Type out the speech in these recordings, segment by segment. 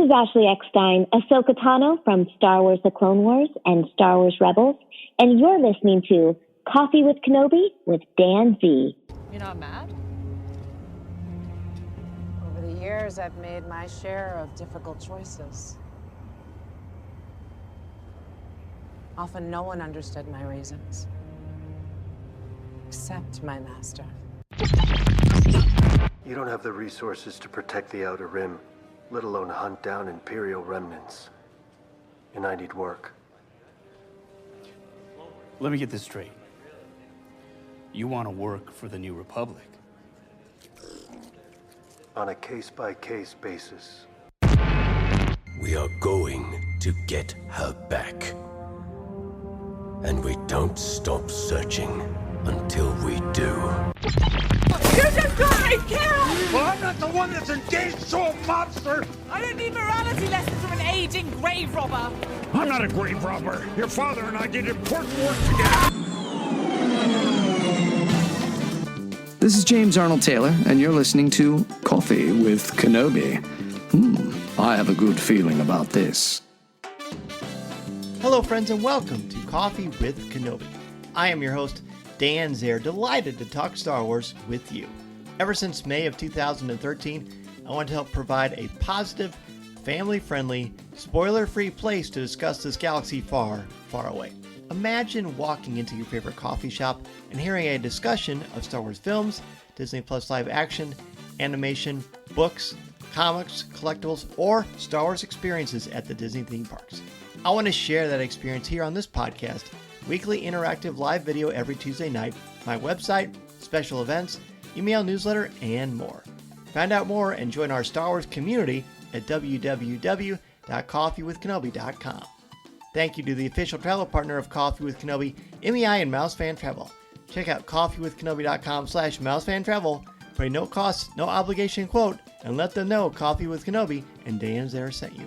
is Ashley Eckstein, Ahsoka Tano from Star Wars The Clone Wars and Star Wars Rebels, and you're listening to Coffee with Kenobi with Dan Z. You're not mad? Over the years, I've made my share of difficult choices. Often no one understood my reasons, except my master. You don't have the resources to protect the Outer Rim, let alone hunt down Imperial remnants. And I need work. Let me get this straight. You want to work for the New Republic? On a case-by-case basis. We are going to get her back. And we don't stop searching until we do. You just got me killed! Well, I'm not the one that's engaged to a monster! I don't need morality lessons from an aging grave robber! I'm not a grave robber. Your father and I did important work together. This is James Arnold Taylor, and you're listening to Coffee with Kenobi. I have a good feeling about this. Hello, friends, and welcome to Coffee with Kenobi. I am your host, Dan Zare, delighted to talk Star Wars with you. Ever since May of 2013, I want to help provide a positive, family-friendly, spoiler-free place to discuss this galaxy far, far away. Imagine walking into your favorite coffee shop and hearing a discussion of Star Wars films, Disney Plus live action, animation, books, comics, collectibles, or Star Wars experiences at the Disney theme parks. I want to share that experience here on this podcast, weekly interactive live video every Tuesday night, my website, special events, email newsletter, and more. Find out more and join our Star Wars community at www.coffeewithkenobi.com. Thank you to the official travel partner of Coffee with Kenobi, MEI and Mousefan Travel. Check out coffeewithkenobi.com/mousefantravel for a no-cost, no-obligation quote, and let them know Coffee with Kenobi and Dan Zare sent you.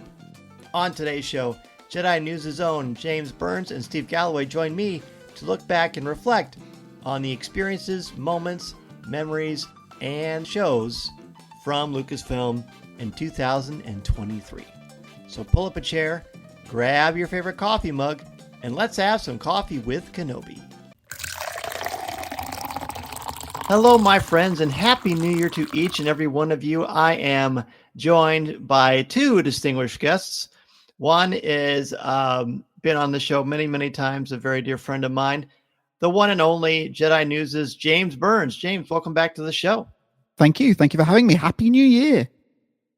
On today's show, Jedi News' own James Burns and Steve Galloway join me to look back and reflect on the experiences, moments, memories, and shows from Lucasfilm in 2023. So pull up a chair, grab your favorite coffee mug, and let's have some coffee with Kenobi. Hello, my friends, and Happy New Year to each and every one of you. I am joined by two distinguished guests. One is been on the show many, many times, a very dear friend of mine, the one and only Jedi News' James Burns. James, welcome back to the show. Thank you. Thank you for having me. Happy New Year.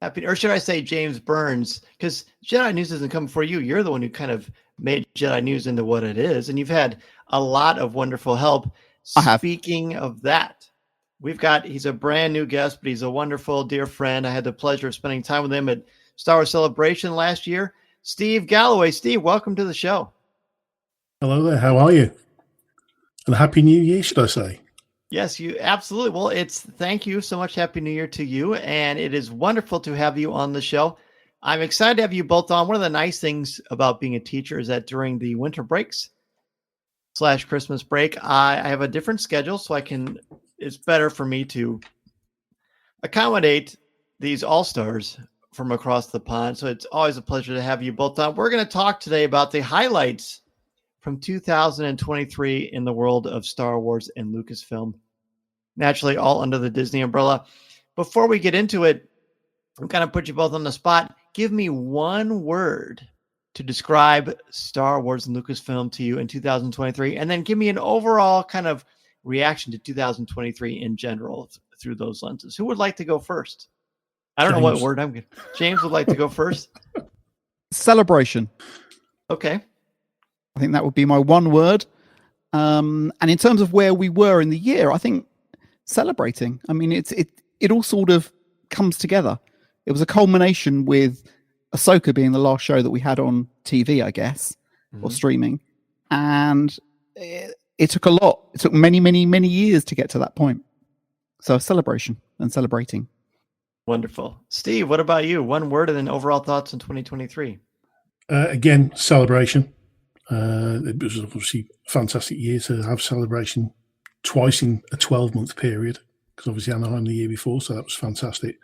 Or should I say James Burns? Because Jedi News doesn't come before you. You're the one who kind of made Jedi News into what it is. And you've had a lot of wonderful help. Speaking of that, he's a brand new guest, but he's a wonderful, dear friend. I had the pleasure of spending time with him at Star Wars Celebration last year. Steve Galloway. Steve, welcome to the show. Hello there. How are you? And Happy New Year, should I say? Yes, you absolutely. Well, thank you so much. Happy New Year to you. And it is wonderful to have you on the show. I'm excited to have you both on. One of the nice things about being a teacher is that during the winter breaks / Christmas break, I have a different schedule, so it's better for me to accommodate these all-stars from across the pond. So it's always a pleasure to have you both on. We're going to talk today about the highlights from 2023 in the world of Star Wars and Lucasfilm. Naturally, all under the Disney umbrella. Before we get into it, I'm going to put you both on the spot. Give me one word to describe Star Wars and Lucasfilm to you in 2023, and then give me an overall kind of reaction to 2023 in general through those lenses. Who would like to go first? I don't know what word I'm going to. James would like to go first. Celebration. Okay. I think that would be my one word. And in terms of where we were in the year, I think celebrating. I mean, it all sort of comes together. It was a culmination with Ahsoka being the last show that we had on TV, I guess, or streaming. And it took a lot. It took many, many, many years to get to that point. So celebration and celebrating. Wonderful. Steve, what about you? One word and then overall thoughts in 2023. Again, celebration. It was obviously a fantastic year to have celebration twice in a 12-month period, because obviously Anaheim the year before, so that was fantastic.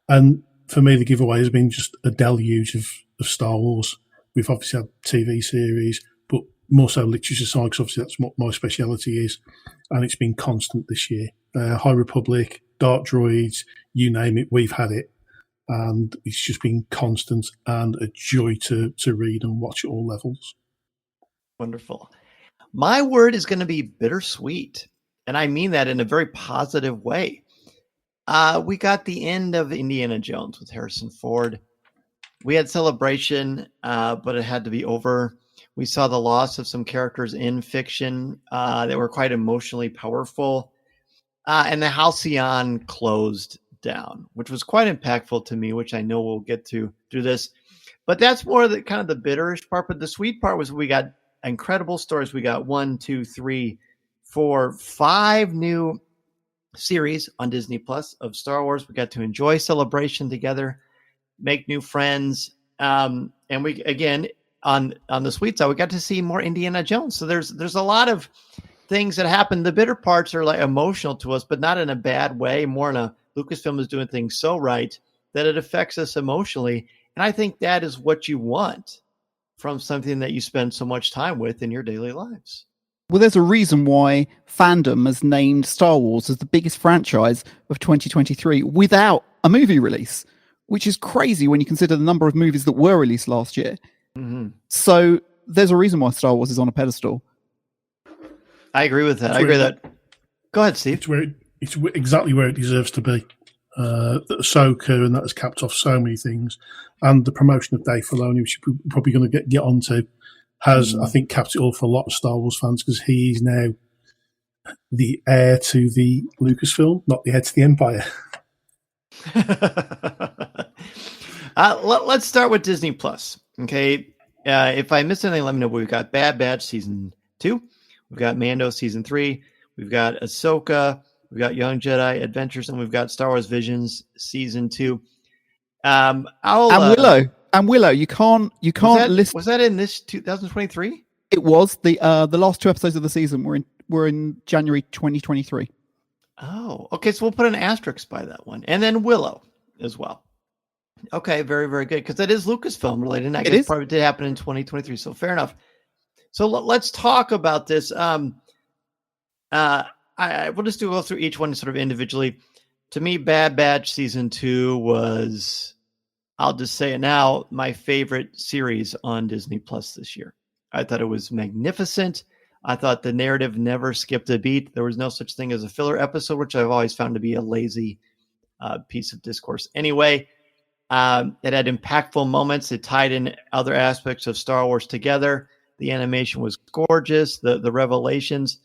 And for me, the giveaway has been just a deluge of Star Wars. We've obviously had TV series, but more so literature side, because obviously that's what my speciality is. And it's been constant this year. High Republic, Dark Droids, you name it, we've had it. And it's just been constant and a joy to read and watch at all levels. Wonderful. My word is going to be bittersweet. And I mean that in a very positive way. We got the end of Indiana Jones with Harrison Ford. We had Celebration, but it had to be over. We saw the loss of some characters in fiction that were quite emotionally powerful. And the Halcyon closed down, which was quite impactful to me, which I know we'll get to through this. But that's more the kind of the bitterish part. But the sweet part was we got incredible stories. We got 1, 2, 3, 4, 5 new series on Disney Plus of Star Wars. We got to enjoy Celebration together, make new friends. And we, again, on the sweet side, we got to see more Indiana Jones. So there's a lot of things that happen. The bitter parts are like emotional to us, but not in a bad way, more in a Lucasfilm is doing things so right that it affects us emotionally. And I think that is what you want from something that you spend so much time with in your daily lives. Well, there's a reason why fandom has named Star Wars as the biggest franchise of 2023 without a movie release, which is crazy when you consider the number of movies that were released last year. Mm-hmm. So there's a reason why Star Wars is on a pedestal. I agree with that. I agree with that. Go ahead, Steve. It's exactly where it deserves to be. Ahsoka, and that has capped off so many things. And the promotion of Dave Filoni, which we're probably going to get onto, has, I think, capped it all for a lot of Star Wars fans, because he is now the heir to the Lucasfilm, not the heir to the Empire. Let's start with Disney Plus. Okay. If I missed anything, let me know. We've got Bad Batch Season 2. We've got Mando Season 3. We've got Ahsoka. We've got Young Jedi Adventures, and we've got Star Wars Visions Season 2. And Willow. You can't list. Was that in this 2023? It was. The last 2 episodes of the season were in January 2023. Oh, okay. So we'll put an asterisk by that one, and then Willow as well. Okay, very, very good, because that is Lucasfilm related. And I guess probably did happen in 2023. So fair enough. So let's talk about this. We'll just go through each one sort of individually. To me, Bad Batch Season 2 was, I'll just say it now, my favorite series on Disney Plus this year. I thought it was magnificent. I thought the narrative never skipped a beat. There was no such thing as a filler episode, which I've always found to be a lazy piece of discourse. Anyway, it had impactful moments. It tied in other aspects of Star Wars together. The animation was gorgeous. The revelations.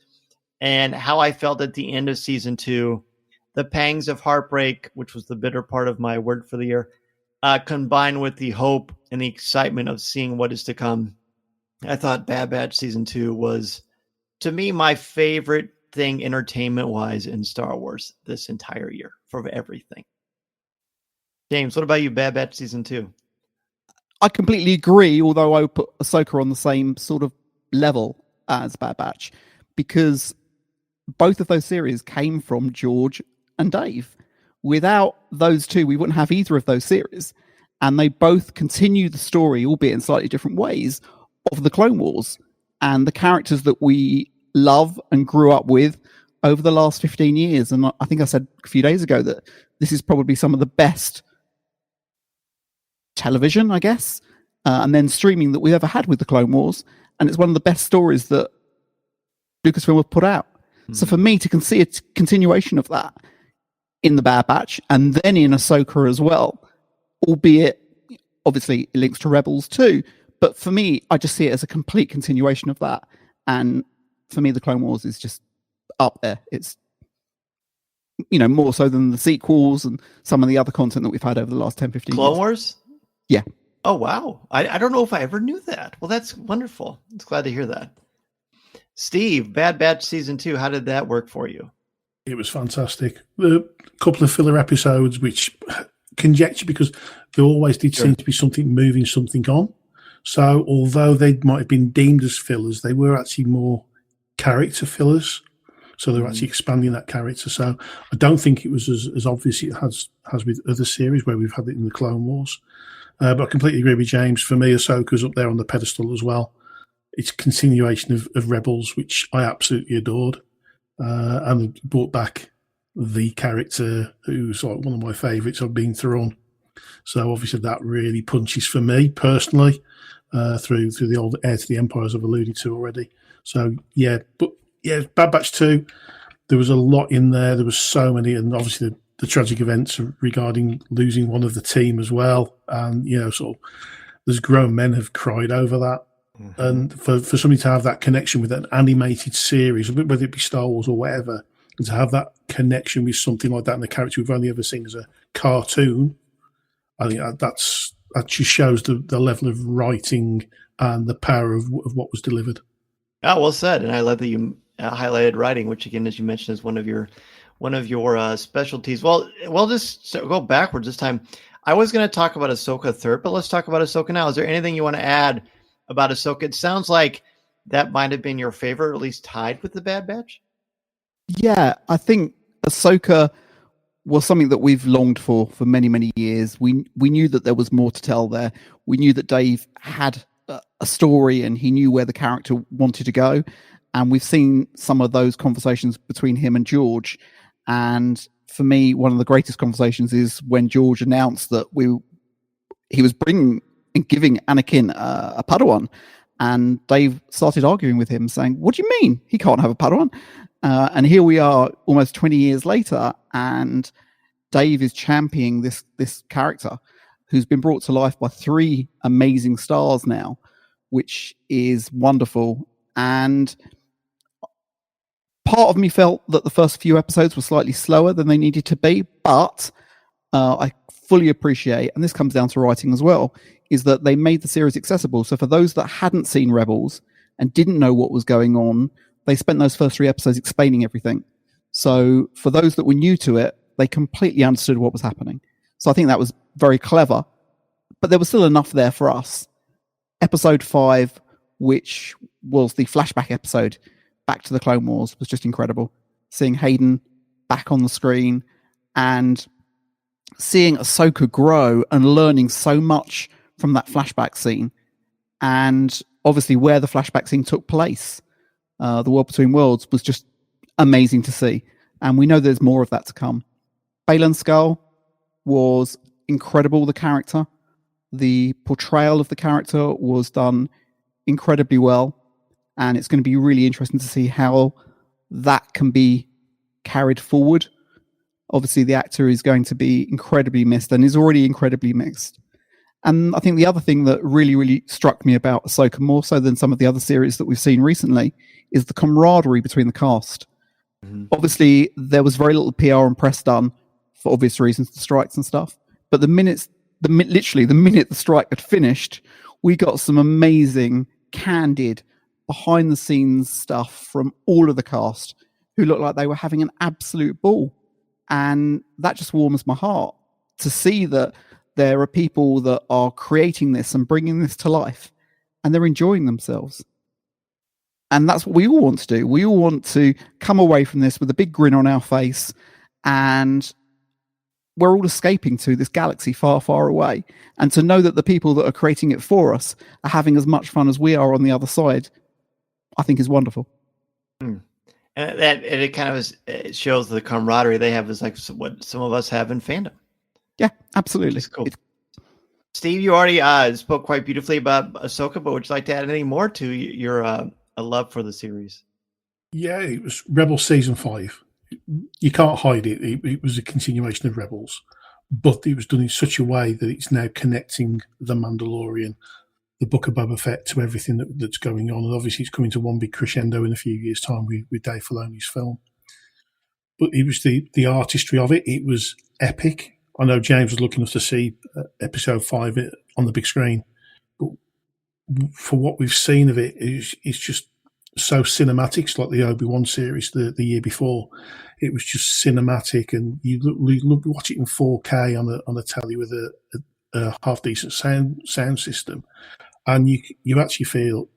And how I felt at the end of Season 2, the pangs of heartbreak, which was the bitter part of my word for the year, combined with the hope and the excitement of seeing what is to come. I thought Bad Batch Season 2 was, to me, my favorite thing entertainment-wise in Star Wars this entire year, for everything. James, what about you, Bad Batch Season 2? I completely agree, although I would put Ahsoka on the same sort of level as Bad Batch, because both of those series came from George and Dave. Without those two, we wouldn't have either of those series. And they both continue the story, albeit in slightly different ways, of the Clone Wars and the characters that we love and grew up with over the last 15 years. And I think I said a few days ago that this is probably some of the best television, I guess, and then streaming that we've ever had with the Clone Wars. And it's one of the best stories that Lucasfilm have put out. So for me to see a continuation of that in the Bad Batch and then in Ahsoka as well, albeit obviously it links to Rebels too, but for me, I just see it as a complete continuation of that. And for me, the Clone Wars is just up there. It's, more so than the sequels and some of the other content that we've had over the last 10, 15 years. Clone Wars? Yeah. Oh, wow. I don't know if I ever knew that. Well, that's wonderful. It's glad to hear that. Steve, Bad Batch Season 2, how did that work for you? It was fantastic. A couple of filler episodes, which conjecture, because there always did seem to be something moving something on. So although they might have been deemed as fillers, they were actually more character fillers. So they're actually expanding that character. So I don't think it was as obvious as it has with other series where we've had it in the Clone Wars. But I completely agree with James. For me, Ahsoka's up there on the pedestal as well. It's a continuation of Rebels, which I absolutely adored. And brought back the character who's like one of my favourites of being Thrawn. So obviously that really punches for me personally through the old Heir to the Empire, as I've alluded to already. So Bad Batch 2, there was a lot in there. There was so many, and obviously the tragic events regarding losing one of the team as well. And sort of, there's grown men have cried over that. Mm-hmm. And for somebody to have that connection with an animated series, whether it be Star Wars or whatever, and to have that connection with something like that, and the character we've only ever seen as a cartoon, I think that just shows the level of writing and the power of what was delivered. Oh, well said. And I love that you highlighted writing, which again, as you mentioned, is one of your specialties. Well, we'll just go backwards this time. I was going to talk about Ahsoka third, but let's talk about Ahsoka now. Is there anything you want to add about Ahsoka? It sounds like that might have been your favorite, or at least tied with the Bad Batch. Yeah, I think Ahsoka was something that we've longed for many, many years. We knew that there was more to tell there. We knew that Dave had a story and he knew where the character wanted to go. And we've seen some of those conversations between him and George. And for me, one of the greatest conversations is when George announced that he was bringing and giving Anakin a Padawan. And Dave started arguing with him, saying, "What do you mean? He can't have a Padawan?" And here we are almost 20 years later, and Dave is championing this character who's been brought to life by 3 amazing stars now, which is wonderful. And part of me felt that the first few episodes were slightly slower than they needed to be, but I fully appreciate, and this comes down to writing as well, is that they made the series accessible. So for those that hadn't seen Rebels and didn't know what was going on, they spent those first 3 episodes explaining everything. So for those that were new to it, they completely understood what was happening. So I think that was very clever, but there was still enough there for us. Episode 5, which was the flashback episode back to the Clone Wars, was just incredible. Seeing Hayden back on the screen and seeing Ahsoka grow and learning so much from that flashback scene, and obviously where the flashback scene took place, the World Between Worlds, was just amazing to see. And we know there's more of that to come. Baylan Skoll was incredible, the character. The portrayal of the character was done incredibly well. And it's going to be really interesting to see how that can be carried forward. Obviously, the actor is going to be incredibly missed and is already incredibly missed. And I think the other thing that really, really struck me about Ahsoka, more so than some of the other series that we've seen recently, is the camaraderie between the cast. Mm-hmm. Obviously, there was very little PR and press done for obvious reasons, the strikes and stuff. But literally the minute the strike had finished, we got some amazing, candid, behind-the-scenes stuff from all of the cast who looked like they were having an absolute ball. And that just warms my heart to see that there are people that are creating this and bringing this to life, and they're enjoying themselves. And that's what we all want to do. We all want to come away from this with a big grin on our face, and we're all escaping to this galaxy far, far away. And to know that the people that are creating it for us are having as much fun as we are on the other side, I think is wonderful. And it kind of it shows the camaraderie they have is like what some of us have in fandom. Yeah, absolutely. Cool. Steve, you already spoke quite beautifully about Ahsoka, but would you like to add any more to your a love for the series? Yeah, it was Rebels Season 5. You can't hide it. It was a continuation of Rebels, but it was done in such a way that it's now connecting The Mandalorian, the Book of Boba Fett, to everything that's going on. And obviously it's coming to one big crescendo in a few years' time with Dave Filoni's film. But it was the artistry of it. It was epic. I know James was lucky enough to see episode 5 on the big screen, but for what we've seen of it, it's just so cinematic. It's like the Obi-Wan series the year before. It was just cinematic, and you watch it in 4K on a telly with a half decent sound system, and you actually feel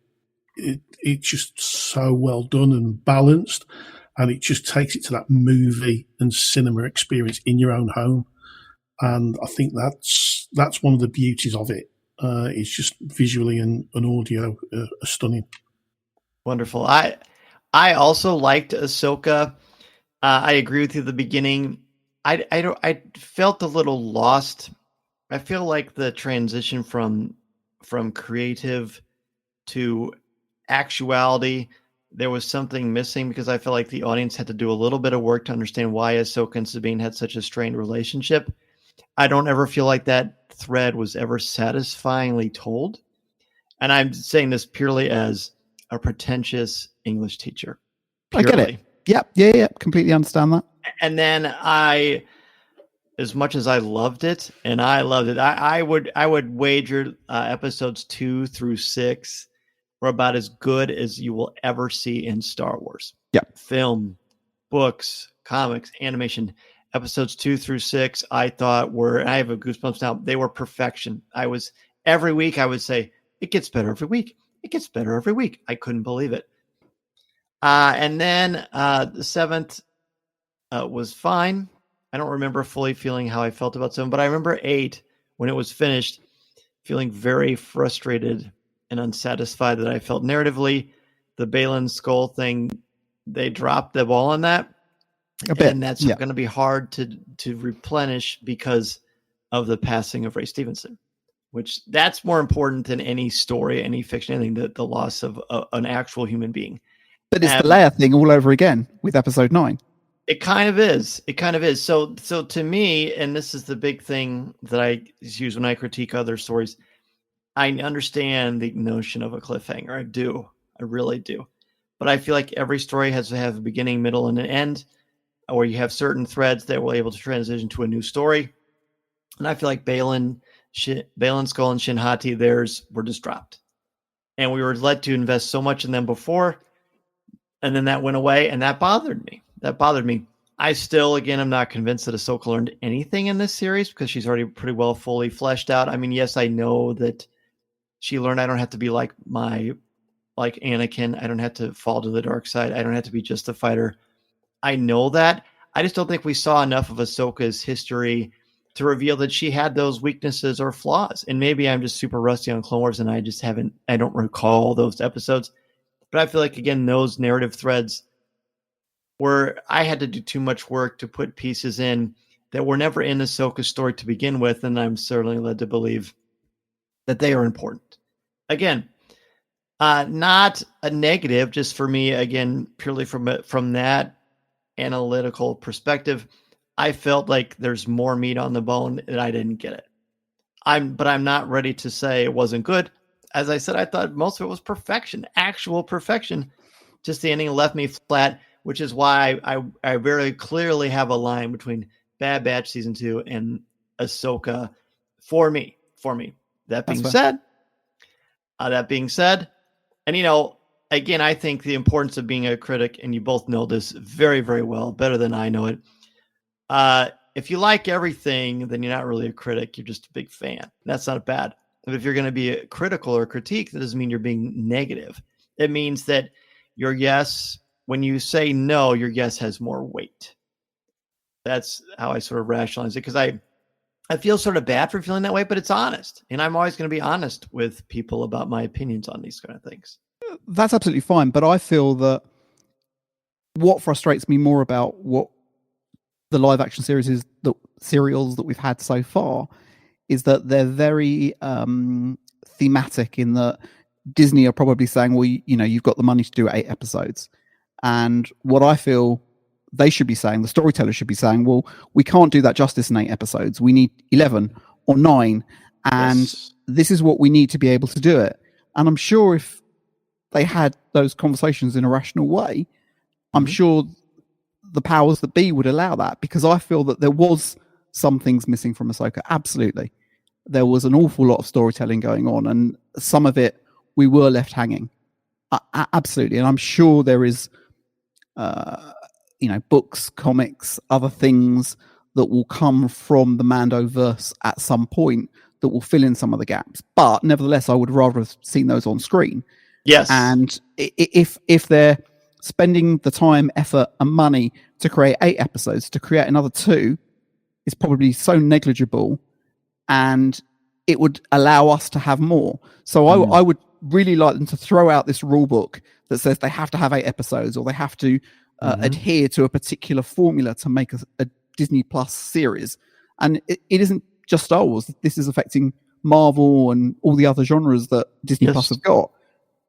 it's just so well done and balanced. and it just takes it to that movie and cinema experience in your own home. And I think that's one of the beauties of it. It's just visually and audio are stunning. Wonderful. I also liked Ahsoka. I agree with you at the beginning. I felt a little lost. I feel like the transition from creative to actuality, there was something missing, because I feel like the audience had to do a little bit of work to understand why Ahsoka and Sabine had such a strained relationship. I don't ever feel like that thread was ever satisfyingly told. And I'm saying this purely as a pretentious English teacher. Purely. I get it. Yeah. Completely understand that. And then as much as I loved it, I would wager episodes 2 through 6 were about as good as you will ever see in Star Wars. Yeah. Film, books, comics, animation. Episodes 2 through 6, I thought were, and I have a goosebumps now, they were perfection. Every week I would say, it gets better every week. It gets better every week. I couldn't believe it. And then the 7th was fine. I don't remember fully feeling how I felt about 7, but I remember 8, when it was finished, feeling very frustrated and unsatisfied that I felt narratively. The Balin Skull thing, they dropped the ball on that. And that's going to be hard to replenish because of the passing of Ray Stevenson, which that's more important than any story, any fiction, anything, the loss of an actual human being. But it's the Leia thing all over again with episode 9. It kind of is. So to me, and this is the big thing that I use when I critique other stories, I understand the notion of a cliffhanger. I do. I really do. But I feel like every story has to have a beginning, middle, and an end, or you have certain threads that will able to transition to a new story. And I feel like Balin Skull and Shin Hati, theirs were just dropped. And we were led to invest so much in them before, and then that went away, and that bothered me. I still, again, I'm not convinced that Ahsoka learned anything in this series, because she's already pretty well fully fleshed out. I mean, yes, I know that she learned I don't have to be like Anakin. I don't have to fall to the dark side. I don't have to be just a fighter. I know that. I just don't think we saw enough of Ahsoka's history to reveal that she had those weaknesses or flaws. And maybe I'm just super rusty on Clone Wars and I don't recall those episodes. But I feel like, again, those narrative threads where I had to do too much work to put pieces in that were never in Ahsoka's story to begin with. And I'm certainly led to believe that they are important. Again, not a negative, just for me, again, purely from that analytical perspective, I felt like there's more meat on the bone and I didn't get it. But I'm not ready to say it wasn't good. As I said, I thought most of it was perfection, actual perfection. Just the ending left me flat, which is why I very clearly have a line between Bad Batch season 2 and Ahsoka for me. That being said, and again, I think the importance of being a critic, and you both know this very, very well, better than I know it. If you like everything, then you're not really a critic. You're just a big fan. That's not bad. But if you're going to be critical or critique, that doesn't mean you're being negative. It means that your yes, when you say no, your yes has more weight. That's how I sort of rationalize it, because I feel sort of bad for feeling that way, but it's honest. And I'm always going to be honest with people about my opinions on these kind of things. That's absolutely fine. But I feel that what frustrates me more about what the live action serials that we've had so far is that they're very thematic, in that Disney are probably saying, well, you've got the money to do 8 episodes. And what I feel they should be saying, the storyteller should be saying, well, we can't do that justice in 8 episodes. We need 11 or 9. And this is what we need to be able to do it. And I'm sure if they had those conversations in a rational way, I'm sure the powers that be would allow that, because I feel that there was some things missing from Ahsoka. Absolutely. There was an awful lot of storytelling going on, and some of it we were left hanging. Absolutely. And I'm sure there is, books, comics, other things that will come from the Mandoverse at some point that will fill in some of the gaps. But nevertheless, I would rather have seen those on screen. Yes. And if they're spending the time, effort, and money to create 8 episodes, to create another 2 is probably so negligible, and it would allow us to have more. So I would really like them to throw out this rule book that says they have to have 8 episodes, or they have to adhere to a particular formula to make a Disney Plus series. And it isn't just Star Wars. This is affecting Marvel and all the other genres that Disney Plus have got.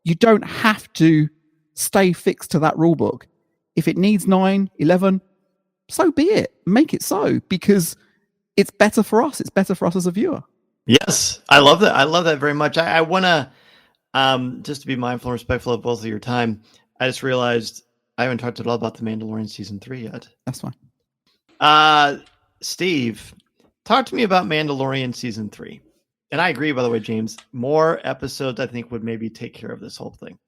You don't have to stay fixed to that rule book. If it needs 9, 11, so be it. Make it so, because it's better for us. It's better for us as a viewer. Yes, I love that. I love that very much. I want to, just to be mindful and respectful of both of your time, I just realized I haven't talked at all about The Mandalorian Season 3 yet. That's fine. Steve, talk to me about Mandalorian Season 3. And I agree, by the way, James, more episodes I think would maybe take care of this whole thing.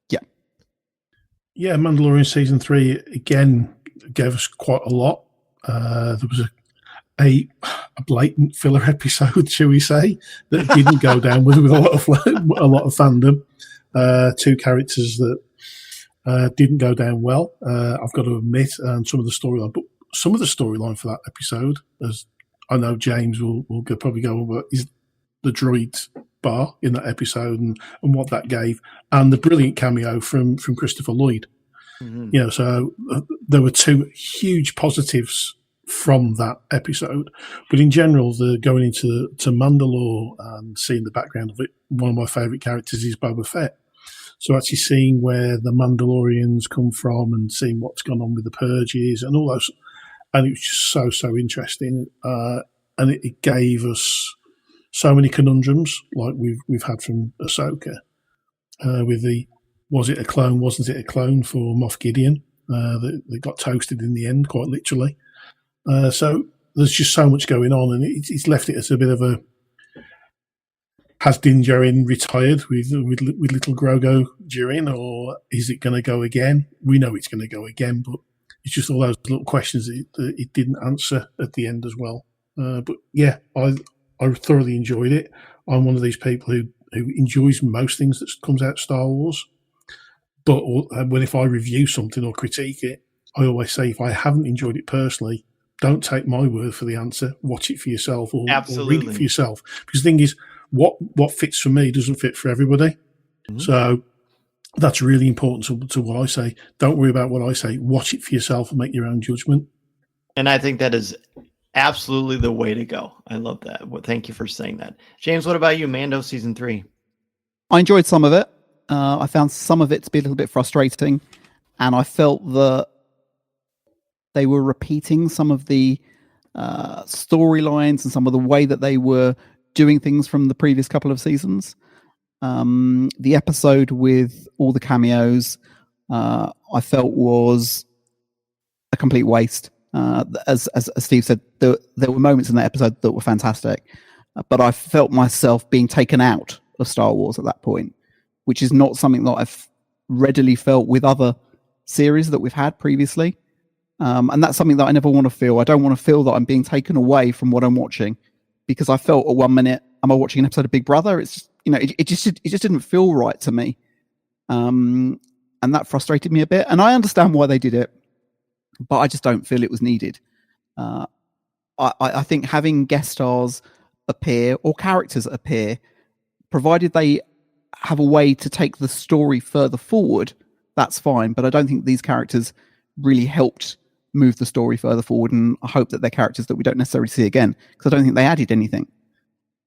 Yeah, Mandalorian Season 3, again, gave us quite a lot. There was a blatant filler episode, shall we say, that didn't go down with a lot of fandom. 2 characters that didn't go down well, I've got to admit, and some of the storyline for that episode, as I know James will probably go over, is the droid bar in that episode and what that gave, and the brilliant cameo from Christopher Lloyd. So there were 2 huge positives from that episode. But in general, the going into Mandalore and seeing the background of it, one of my favourite characters is Boba Fett. So actually seeing where the Mandalorians come from and seeing what's gone on with the purges and all those, and it was just so interesting. And it gave us so many conundrums like we've had from Ahsoka, with the was it a clone, wasn't it a clone for Moff Gideon? They got toasted in the end, quite literally. So there's just so much going on, and it's left it as a bit of a, has Din Djarin retired with little Grogu Djarin, or is it going to go again? We know it's going to go again, but it's just all those little questions that it didn't answer at the end as well. But yeah, I thoroughly enjoyed it. I'm one of these people who enjoys most things that comes out of Star Wars. But if I review something or critique it, I always say, if I haven't enjoyed it personally, don't take my word for the answer. Watch it for yourself or read it for yourself. Because the thing is, what fits for me doesn't fit for everybody. Mm-hmm. So that's really important to what I say. Don't worry about what I say. Watch it for yourself and make your own judgment. And I think that is absolutely the way to go. I love that. Well, thank you for saying that. James, what about you? Mando Season 3. I enjoyed some of it. I found some of it to be a little bit frustrating, and I felt that they were repeating some of the storylines and some of the way that they were doing things from the previous couple of seasons. The episode with all the cameos, I felt was a complete waste. As Steve said, there were moments in that episode that were fantastic, but I felt myself being taken out of Star Wars at that point, which is not something that I've readily felt with other series that we've had previously. And that's something that I never want to feel. I don't want to feel that I'm being taken away from what I'm watching, because I felt at 1 minute, am I watching an episode of Big Brother? It's just, it just didn't feel right to me. And that frustrated me a bit. And I understand why they did it, but I just don't feel it was needed. I think having guest stars appear or characters appear, provided they have a way to take the story further forward, that's fine. But I don't think these characters really helped move the story further forward, and I hope that they're characters that we don't necessarily see again, because I don't think they added anything.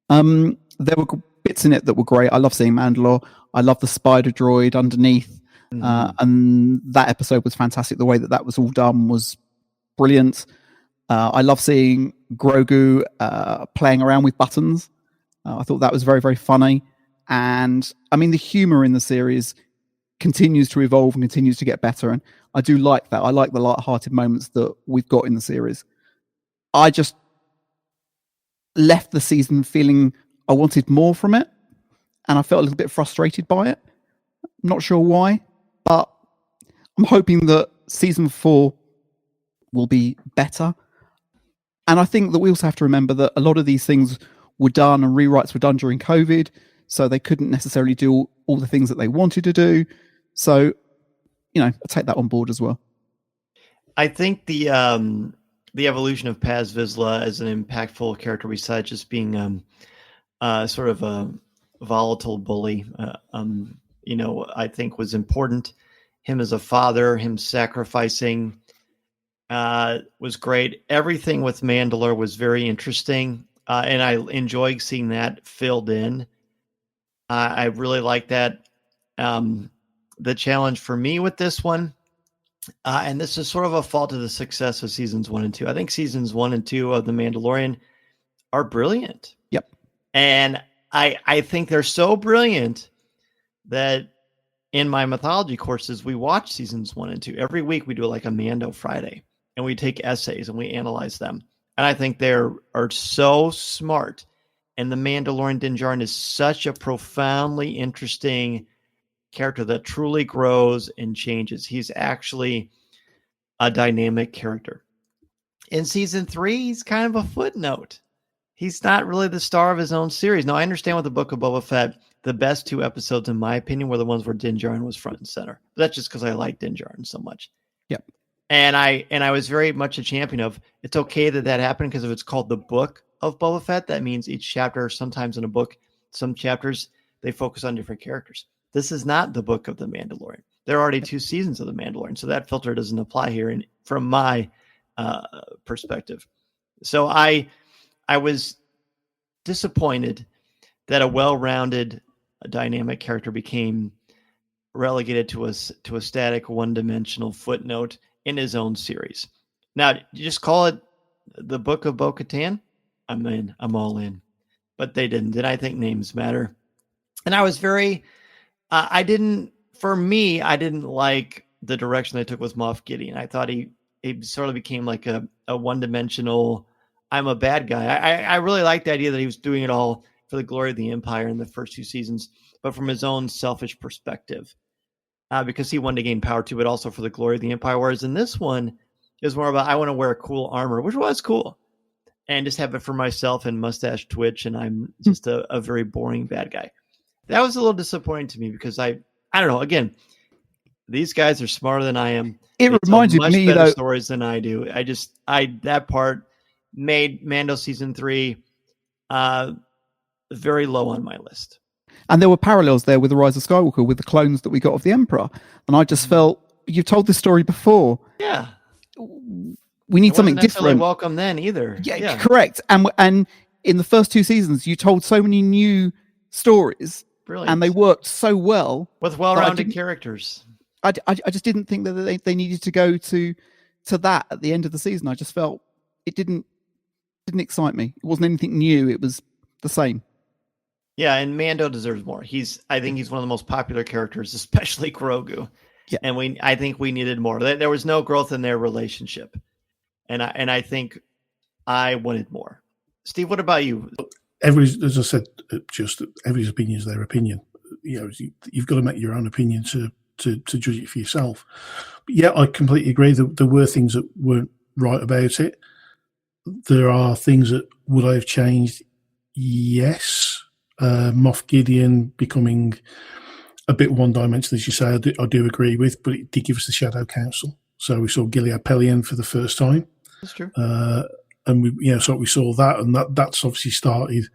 There were bits in it that were great. I love seeing Mandalore. I love the spider droid underneath, and that episode was fantastic. The way that was all done was brilliant. I love seeing Grogu playing around with buttons. I thought that was very, very funny. And I mean, the humor in the series continues to evolve and continues to get better. And I do like that. I like the light-hearted moments that we've got in the series. I just left the season feeling I wanted more from it, and I felt a little bit frustrated by it. I'm not sure why, but I'm hoping that season 4 will be better. And I think that we also have to remember that a lot of these things were done and rewrites were done during COVID, so they couldn't necessarily do all the things that they wanted to do. So, I take that on board as well. I think the evolution of Paz Vizsla as an impactful character, besides just being sort of a volatile bully, I think was important. Him as a father, him sacrificing, was great. Everything with Mandalore was very interesting, and I enjoyed seeing that filled in. I really like that. The challenge for me with this one, and this is sort of a fault of the success of seasons 1 and 2. I think seasons 1 and 2 of The Mandalorian are brilliant. Yep. And I think they're so brilliant that in my mythology courses, we watch seasons 1 and 2. Every week we do like a Mando Friday, and we take essays and we analyze them. And I think they are so smart. And the Mandalorian Din Djarin is such a profoundly interesting character that truly grows and changes. He's actually a dynamic character. In season 3, he's kind of a footnote. He's not really the star of his own series. Now, I understand with the Book of Boba Fett, the best 2 episodes, in my opinion, were the ones where Din Djarin was front and center. But that's just because I like Din Djarin so much. Yep. And I was very much a champion of, it's okay that happened, because if it's called the Book of Boba Fett, that means each chapter, sometimes in a book, some chapters, they focus on different characters. This is not the Book of the Mandalorian. There are already 2 seasons of the Mandalorian, so that filter doesn't apply here. And from my perspective, so I was disappointed that a well-rounded, dynamic character became relegated to a static, one-dimensional footnote in his own series. Now, you just call it the Book of Bo-Katan, I'm in. I'm all in. But they didn't. And I think names matter. And I was very, I didn't like the direction they took with Moff Gideon. I thought he sort of became like a one-dimensional, I'm a bad guy. I really liked the idea that he was doing it all for the glory of the Empire in the first 2 seasons, but from his own selfish perspective, because he wanted to gain power too, but also for the glory of the Empire. Whereas in this one, it was more about, I want to wear cool armor, which was cool, and just have it for myself and mustache twitch, and I'm just a very boring bad guy. That was a little disappointing to me, because I don't know. Again, these guys are smarter than I am. It reminded much me better though, stories than I do. That part made Mando season 3 very low on my list. And there were parallels there with The Rise of Skywalker, with the clones that we got of the Emperor. And I just felt, you've told this story before. Yeah. We need something different. Welcome then either. Yeah, correct. And in the first 2 seasons, you told so many new stories. Brilliant. And they worked so well. With well-rounded characters. I just didn't think that they needed to go to that at the end of the season. I just felt it didn't excite me. It wasn't anything new. It was the same. Yeah, and Mando deserves more. I think he's one of the most popular characters, especially Grogu. Yeah. And I think we needed more. There was no growth in their relationship. And I think I wanted more. Steve, what about you? As I said, just everybody's opinion is their opinion. You've got to make your own opinion to judge it for yourself. But yeah, I completely agree. There were things that weren't right about it. There are things that would I have changed? Yes. Moff Gideon becoming a bit one-dimensional, as you say, I do agree with, but it did give us the Shadow Council. So we saw Gilead Pelion for the first time. That's true. And we saw that, and that's obviously started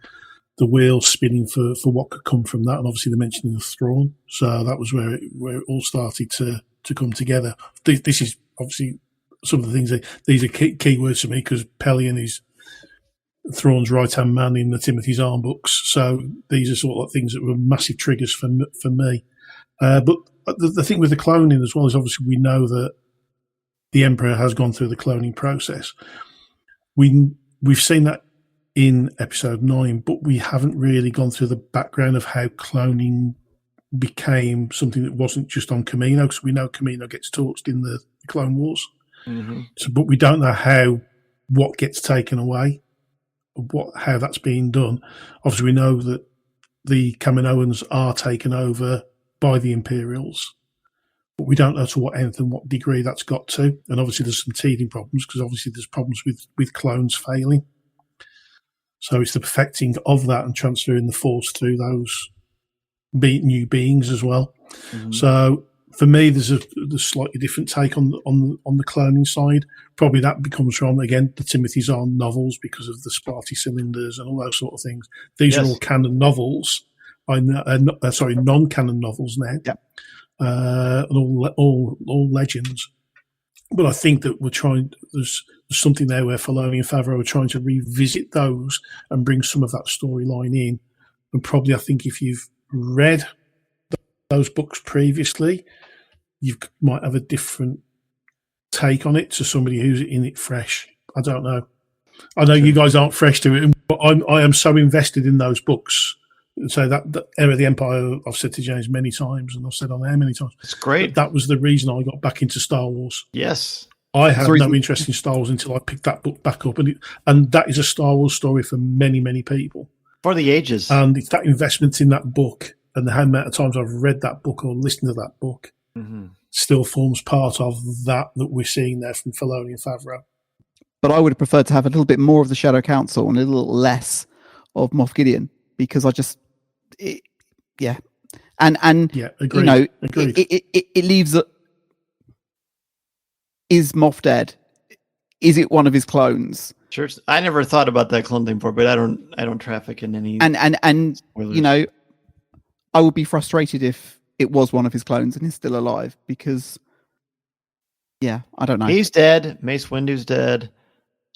the wheels spinning for what could come from that, and obviously the mentioning of Thrawn. So that was where it all started to come together. This is obviously some of the things these are key words for me, because Pelion is Thrawn's right-hand man in the Timothy Zahn books. So these are sort of things that were massive triggers for me. But the thing with the cloning as well is, obviously we know that the Emperor has gone through the cloning process. We've seen that in episode 9, but we haven't really gone through the background of how cloning became something that wasn't just on Kamino, because we know Kamino gets torched in the Clone Wars. Mm-hmm. So, but we don't know what gets taken away, how that's being done. Obviously, we know that the Kaminoans are taken over by the Imperials, but we don't know to what degree that's got to. And obviously, there's some teething problems, because obviously there's problems with clones failing. So it's the perfecting of that and transferring the Force through those new beings as well. Mm-hmm. So for me, there's a slightly different take on the cloning side. Probably that becomes from, again, the Timothy Zahn novels because of the Sparty cylinders and all those sort of things. These are all canon novels. Non-canon novels now. Yeah. And all legends. But I think that there's something there where Filoni and Favreau are trying to revisit those and bring some of that storyline in. And probably, I think if you've read those books previously, you might have a different take on it to somebody who's in it fresh. I don't know. I know you guys aren't fresh to it, but I am so invested in those books. So that Era of the Empire, I've said to James many times, and I've said on air many times. It's great. That was the reason I got back into Star Wars. Yes. I had no interest in Star Wars until I picked that book back up. And that is a Star Wars story for many, many people. For the ages. And it's that investment in that book and the amount of times I've read that book or listened to that book still forms part of that we're seeing there from Filoni and Favreau. But I would have preferred to have a little bit more of the Shadow Council and a little less of Moff Gideon, because I just, agreed. you know, it leaves it. Is Moff dead? Is it one of his clones? Sure. I never thought about that clone thing before, but I don't traffic in any. And spoilers. You know, I would be frustrated if it was one of his clones and he's still alive, because, yeah, I don't know. He's dead. Mace Windu's dead.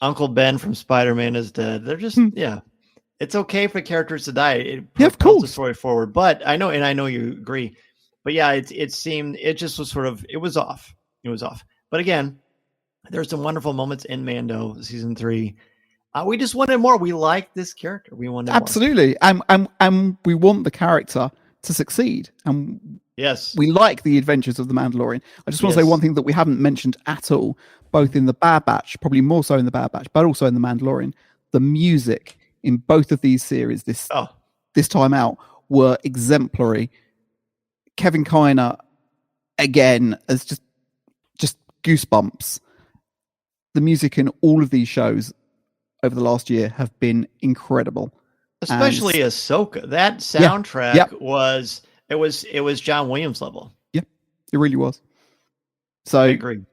Uncle Ben from Spider-Man is dead. They're just it's okay for characters to die. It of course, the story forward. But I know you agree. But yeah, it just was sort of, it was off. It was off. But again, there's some wonderful moments in Mando season 3. We just wanted more. We like this character. We wanted absolutely, more. And we want the character to succeed. And yes, we like the adventures of the Mandalorian. I just want to say one thing that we haven't mentioned at all, both in the Bad Batch, probably more so in the Bad Batch, but also in the Mandalorian. The music in both of these series this time out were exemplary. Kevin Kiner again as just goosebumps. The music in all of these shows over the last year have been incredible, especially Ahsoka. That soundtrack was John Williams level. Yeah, it really was. So I agree,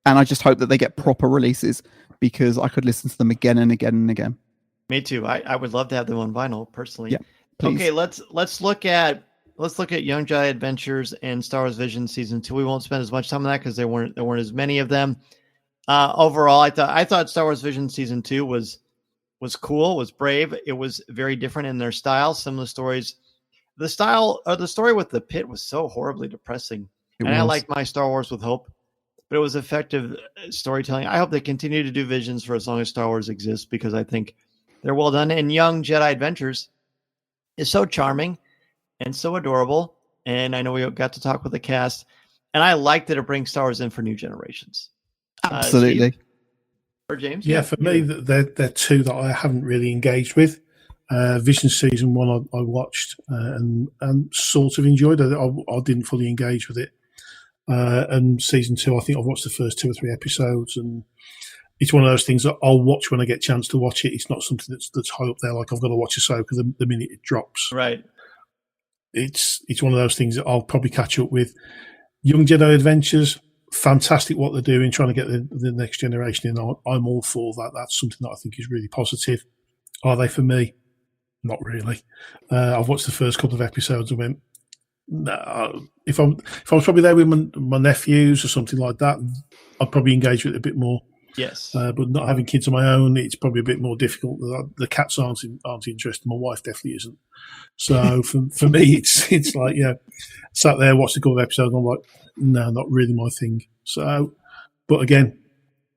and I just hope that they get proper releases, because I could listen to them again and again and again. Me too. I would love to have them on vinyl personally. Yeah, please. Okay, let's look at Young Jedi Adventures and Star Wars Visions season 2. We won't spend as much time on that because there weren't as many of them. Overall, I thought Star Wars Visions season 2 was cool, was brave. It was very different in their style. Some of the stories, the story with the pit was so horribly depressing. I like my Star Wars with Hope, but it was effective storytelling. I hope they continue to do Visions for as long as Star Wars exists, because I think they're well done. And Young Jedi Adventures is so charming and so adorable. And I know we got to talk with the cast, and I like that it brings Star Wars in for new generations. Absolutely. Or James? Yeah, for me, they're two that I haven't really engaged with. Vision season 1 I watched and sort of enjoyed it. I didn't fully engage with it. And season 2, I think I've watched the first 2 or 3 episodes, and it's one of those things that I'll watch when I get a chance to watch it. It's not something that's high up there, like I've got to watch Ahsoka the minute it drops. Right. It's one of those things that I'll probably catch up with. Young Jedi Adventures, fantastic what they're doing, trying to get the next generation in. I'm all for that. That's something that I think is really positive. Are they for me? Not really. I've watched the first couple of episodes and went, no. If I was probably there with my nephews or something like that, I'd probably engage with it a bit more. Yes. But not having kids of my own, it's probably a bit more difficult. The cats aren't interested. My wife definitely isn't. So for me, it's like, sat there, watched a couple of episodes, and I'm like, no, not really my thing. So, but again,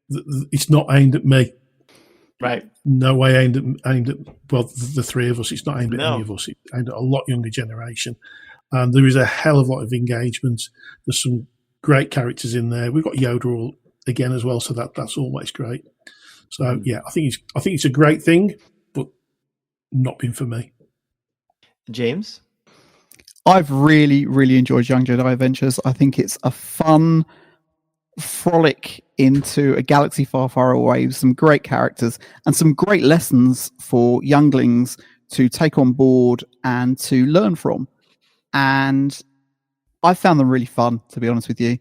it's not aimed at me. Right. No way aimed at the three of us. It's not aimed at any of us. It's aimed at a lot younger generation. And there is a hell of a lot of engagement. There's some great characters in there. We've got Yoda again as well, so that's always great. So I think it's a great thing, but not been for me. James? I've really, really enjoyed Young Jedi Adventures. I think it's a fun frolic into a galaxy far, far away with some great characters and some great lessons for younglings to take on board and to learn from. And I found them really fun, to be honest with you.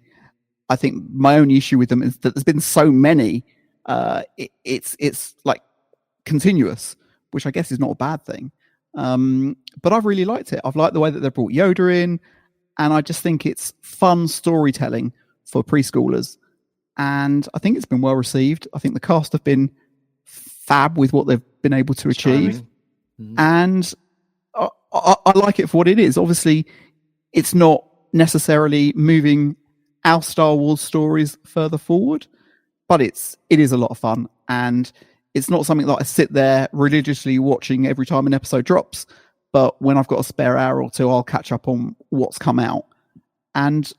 I think my only issue with them is that there's been so many. It's like continuous, which I guess is not a bad thing. But I've really liked it. I've liked the way that they brought Yoda in, and I just think it's fun storytelling for preschoolers. And I think it's been well received. I think the cast have been fab with what they've been able to achieve. Mm-hmm. And I like it for what it is. Obviously, it's not necessarily moving our Star Wars stories further forward, but it is a lot of fun. And it's not something that I sit there religiously watching every time an episode drops. But when I've got a spare hour or two, I'll catch up on what's come out. And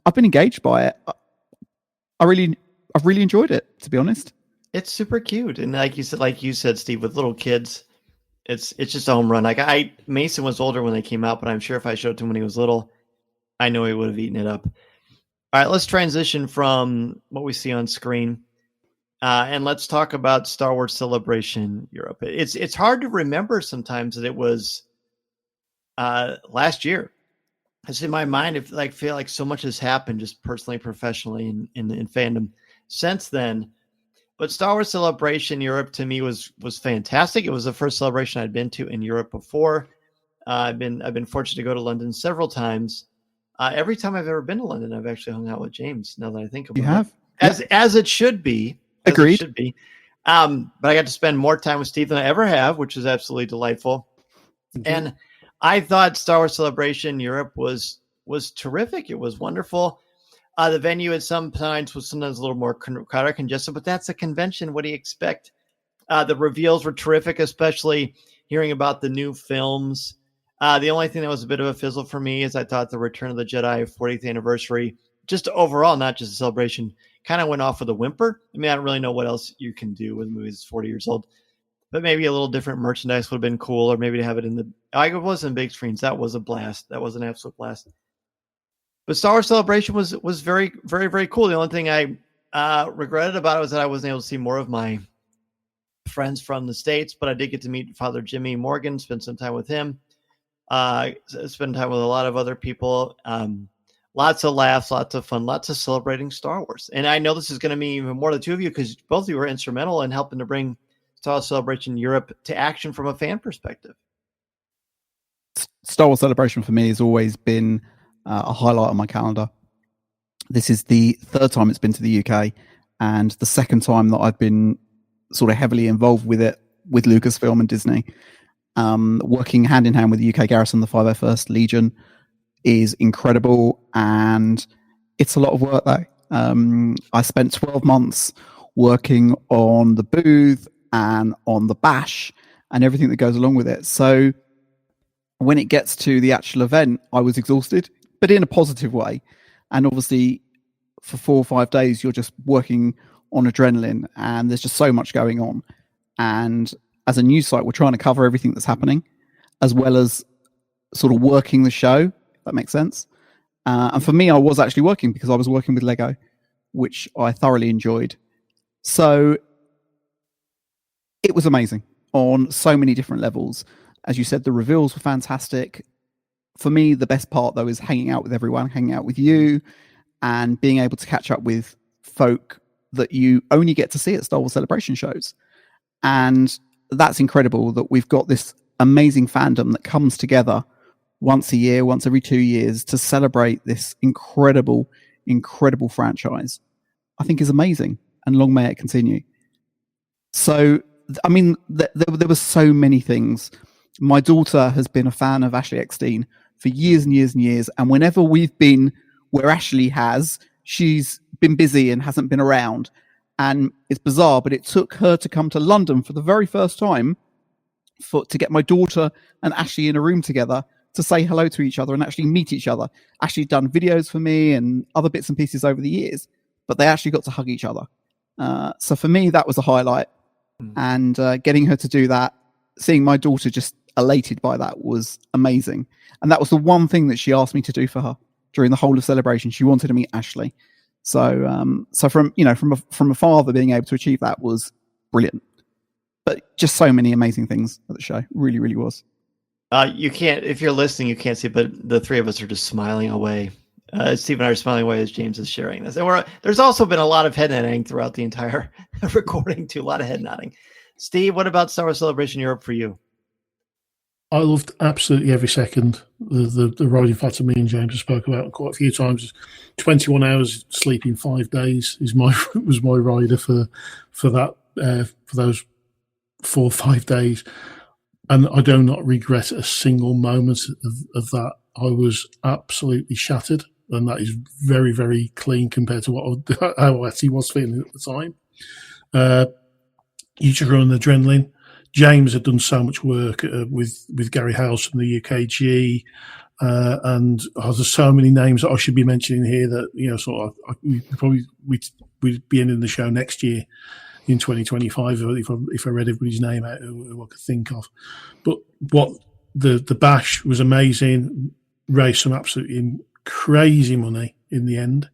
I've been engaged by it. I've really enjoyed it, to be honest. It's super cute. And like you said, Steve, with little kids, it's just a home run. Like Mason was older when they came out, but I'm sure if I showed it to him when he was little, I know he would have eaten it up. All right, let's transition from what we see on screen. And let's talk about Star Wars Celebration Europe. It's hard to remember sometimes that it was last year. It's in my mind. I feel like so much has happened, just personally, professionally, in fandom since then. But Star Wars Celebration Europe to me was fantastic. It was the first celebration I'd been to in Europe before. I've been fortunate to go to London several times. Every time I've ever been to London, I've actually hung out with James. Now that I think about it, you have, as it should be. Agreed. It should be. But I got to spend more time with Steve than I ever have, which was absolutely delightful. Mm-hmm. And I thought Star Wars Celebration Europe was terrific. It was wonderful. The venue at sometimes was a little more crowded, congested, but that's a convention. What do you expect? The reveals were terrific, especially hearing about the new films. The only thing that was a bit of a fizzle for me is I thought the Return of the Jedi 40th anniversary, just overall, not just a celebration, kind of went off with a whimper. I mean, I don't really know what else you can do with movies 40 years old, but maybe a little different merchandise would have been cool, or maybe to have it in it was in big screens. That was a blast. That was an absolute blast. But Star Wars Celebration was very, very, very cool. The only thing I regretted about it was that I wasn't able to see more of my friends from the States, but I did get to meet Father Jimmy Morgan, spend some time with him, spend time with a lot of other people. Lots of laughs, lots of fun, lots of celebrating Star Wars. And I know this is going to mean even more to the two of you because both of you were instrumental in helping to bring Star Wars Celebration Europe to action from a fan perspective. Star Wars Celebration for me has always been a highlight on my calendar. This is the third time it's been to the UK and the second time that I've been sort of heavily involved with it with Lucasfilm and Disney. Working hand in hand with the UK Garrison, the 501st Legion, is incredible, and it's a lot of work though. I spent 12 months working on the booth and on the bash and everything that goes along with it. So when it gets to the actual event, I was exhausted, but in a positive way. And obviously for 4 or 5 days, you're just working on adrenaline and there's just so much going on. And as a news site, we're trying to cover everything that's happening as well as sort of working the show. That makes sense. And for me, I was actually working because I was working with Lego, which I thoroughly enjoyed. So it was amazing on so many different levels. As you said, the reveals were fantastic. For me, the best part, though, is hanging out with everyone, hanging out with you, and being able to catch up with folk that you only get to see at Star Wars Celebration shows. And that's incredible that we've got this amazing fandom that comes together once a year, once every 2 years to celebrate this incredible, incredible franchise. I think is amazing, and long may it continue. So, I mean, there were so many things. My daughter has been a fan of Ashley Eckstein for years and years and years, and whenever we've been where Ashley has, she's been busy and hasn't been around. And it's bizarre, but it took her to come to London for the very first time to get my daughter and Ashley in a room together to say hello to each other and actually meet each other. Ashley's done videos for me and other bits and pieces over the years, but they actually got to hug each other. So for me, that was a highlight. And getting her to do that, seeing my daughter just elated by that was amazing. And that was the one thing that she asked me to do for her during the whole of Celebration. She wanted to meet Ashley. So from a father being able to achieve that was brilliant. But just so many amazing things at the show. Really, really was. You can't, if you're listening, you can't see, but the three of us are just smiling away Steve and I are smiling away as James is sharing this. And there's also been a lot of head nodding throughout the entire recording, too. A lot of head nodding. Steve, what about Star Wars Celebration Europe for you? I loved absolutely every second. The ride, in fact, me and James have spoke about quite a few times. 21 hours sleeping 5 days was my rider for that for those 4 or 5 days, and I do not regret a single moment of that. I was absolutely shattered, and that is very, very clean compared to how I actually was feeling at the time. You just run adrenaline. James had done so much work with Gary Hales from the UKG, and there's so many names that I should be mentioning here that we'd be ending the show next year in 2025 if I read everybody's name out who I could think of. But what the bash was amazing, raised some absolutely crazy money in the end.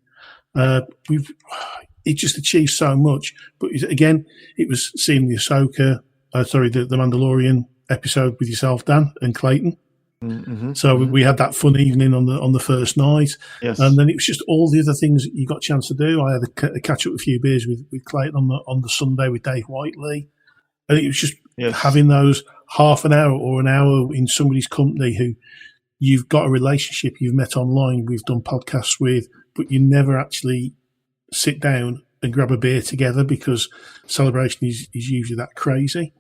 It just achieved so much, but again, it was seeing the the Mandalorian episode with yourself, Dan, and Clayton. Mm-hmm, so we had that fun evening on the first night, yes. And then it was just all the other things that you got a chance to do. I had a catch up with a few beers with Clayton on the Sunday with Dave Whiteley, and it was just having those half an hour or an hour in somebody's company who you've got a relationship, you've met online, we've done podcasts with, but you never actually sit down and grab a beer together because Celebration is usually that crazy.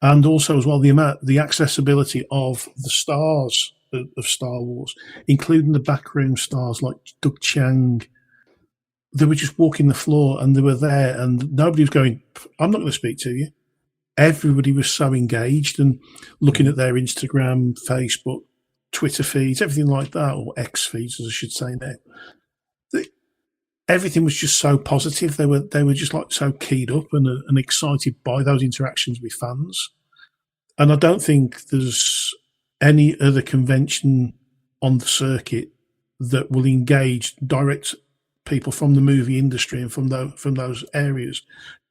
And also as well, the accessibility of the stars of Star Wars, including the backroom stars like Doug Chiang. They were just walking the floor and they were there and nobody was going, I'm not going to speak to you. Everybody was so engaged and looking at their Instagram, Facebook, Twitter feeds, everything like that, or X feeds, as I should say now. Everything was just so positive. They were just like so keyed up and excited by those interactions with fans. And I don't think there's any other convention on the circuit that will engage direct people from the movie industry and from those areas